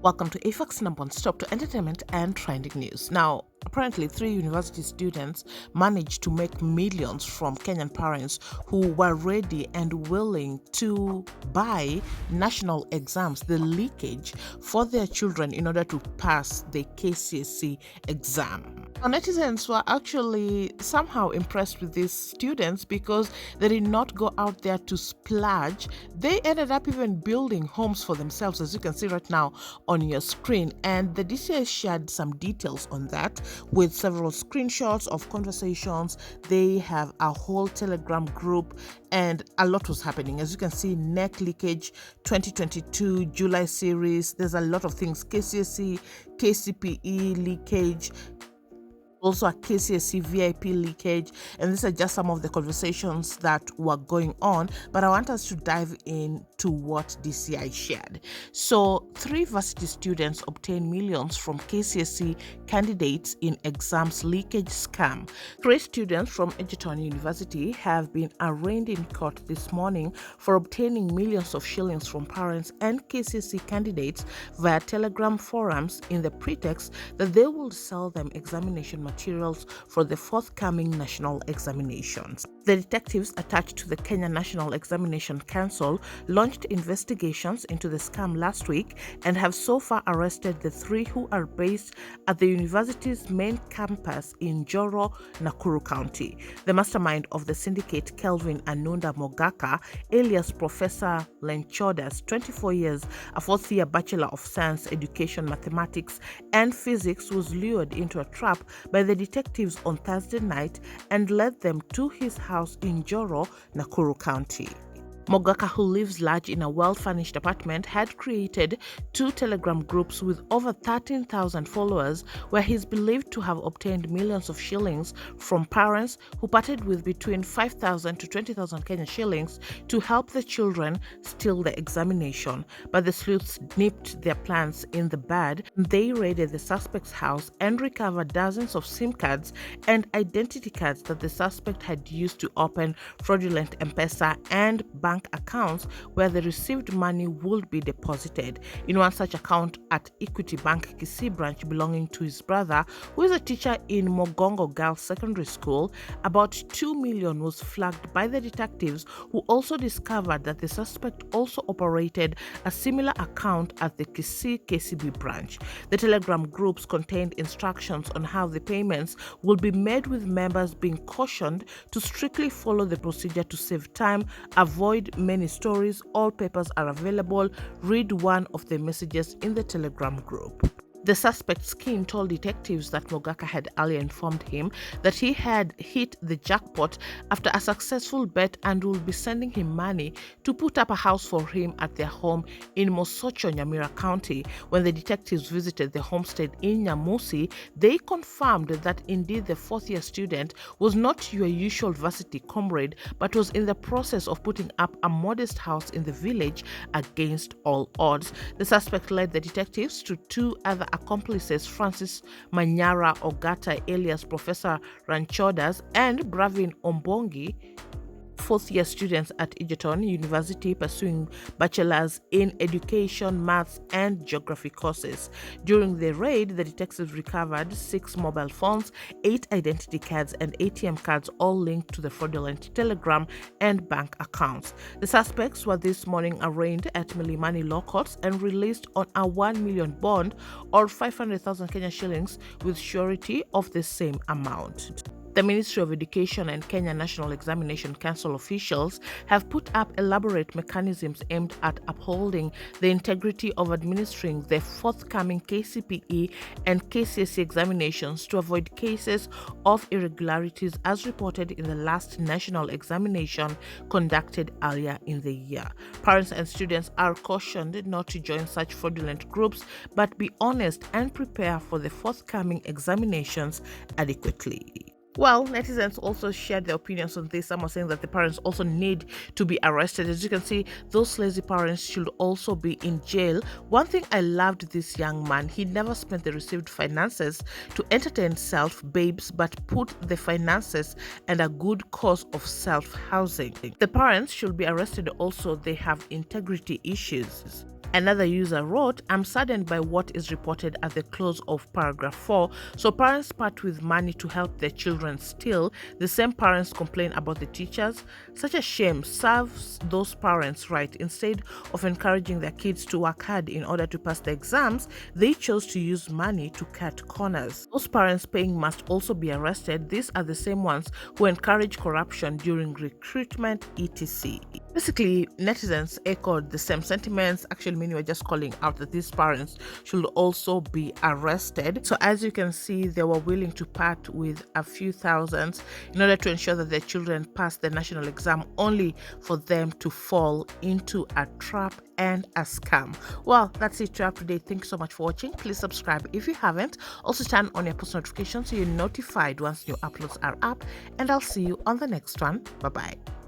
Welcome to AFAC's number one stop to entertainment and trending news. Now, apparently, 3 university students managed to make millions from Kenyan parents who were ready and willing to buy national exams, the leakage, for their children in order to pass the KCSE exam. Now, netizens were actually somehow impressed with these students because they did not go out there to splurge. They ended up even building homes for themselves, as you can see right now on your screen. And the DCI shared some details on that with several screenshots of conversations. They have a whole Telegram group and a lot was happening. As you can see, NEC Leakage 2022 July series. There's a lot of things. KCSE, KCPE leakage, also a KCSE VIP leakage, and these are just some of the conversations that were going on, but I want us to dive into what DCI shared. So 3 varsity students obtained millions from KCSE candidates in exams leakage scam. 3 students from Egerton University have been arraigned in court this morning for obtaining millions of shillings from parents and KCSE candidates via Telegram forums in the pretext that they will sell them examination materials for the forthcoming national examinations. The detectives attached to the Kenya National Examination Council launched investigations into the scam last week and have so far arrested the 3 who are based at the university's main campus in Njoro, Nakuru County. The mastermind of the syndicate, Kelvin Anunda Mogaka, alias Professor Lenchodas, 24 years, a 4th-year Bachelor of Science Education, Mathematics and Physics, was lured into a trap by the detectives on Thursday night and led them to his house in Njoro, Nakuru County. Mogaka, who lives large in a well-furnished apartment, had created 2 Telegram groups with over 13,000 followers where he's believed to have obtained millions of shillings from parents who parted with between 5,000 to 20,000 Kenyan shillings to help the children steal the examination. But the sleuths nipped their plans in the bud. They raided the suspect's house and recovered dozens of SIM cards and identity cards that the suspect had used to open fraudulent M-Pesa and bank accounts where the received money would be deposited. In one such account at Equity Bank Kisii branch belonging to his brother, who is a teacher in Mogongo Girls Secondary School, about 2 million was flagged by the detectives, who also discovered that the suspect also operated a similar account at the Kisii KCB branch. The Telegram groups contained instructions on how the payments will be made, with members being cautioned to strictly follow the procedure to save time, avoid many stories. All papers are available. Read one of the messages in the Telegram group. The suspect's kin told detectives that Mogaka had earlier informed him that he had hit the jackpot after a successful bet and would be sending him money to put up a house for him at their home in Mosocho, Nyamira County. When the detectives visited the homestead in Nyamusi, they confirmed that indeed the 4th-year student was not your usual varsity comrade, but was in the process of putting up a modest house in the village against all odds. The suspect led the detectives to 2 other accomplices, Francis Manyara Ogata, alias Professor Ranchodas, and Bravin Ombongi, 4th-year students at Egerton University pursuing bachelors in education, maths and geography courses. During the raid, the detectives recovered 6 mobile phones, 8 identity cards and ATM cards, all linked to the fraudulent Telegram and bank accounts. The suspects were this morning arraigned at Milimani Law Courts and released on a 1 million bond, or 500,000 Kenyan shillings, with surety of the same amount. The Ministry of Education and Kenya National Examination Council officials have put up elaborate mechanisms aimed at upholding the integrity of administering the forthcoming KCPE and KCSE examinations to avoid cases of irregularities as reported in the last national examination conducted earlier in the year. Parents and students are cautioned not to join such fraudulent groups, but be honest and prepare for the forthcoming examinations adequately. Well, netizens also shared their opinions on this. Some are saying that the parents also need to be arrested. As you can see, those lazy parents should also be in jail. One thing I loved this young man, he never spent the received finances to entertain self babes, but put the finances and a good cause of self housing. The parents should be arrested also. They have integrity issues. Another user wrote, I'm saddened by what is reported at the close of paragraph 4. So parents part with money to help their children steal. The same parents complain about the teachers. Such a shame. Serves those parents right. Instead of encouraging their kids to work hard in order to pass the exams, they chose to use money to cut corners. Those parents paying must also be arrested. These are the same ones who encourage corruption during recruitment, etc. Basically, netizens echoed the same sentiments. Actually, many were just calling out that these parents should also be arrested. So as you can see, they were willing to part with a few thousands in order to ensure that their children pass the national exam, only for them to fall into a trap and a scam. Well, that's it for today. Thanks so much for watching. Please subscribe if you haven't. Also turn on your post notifications so you're notified once new uploads are up, and I'll see you on the next one. Bye bye.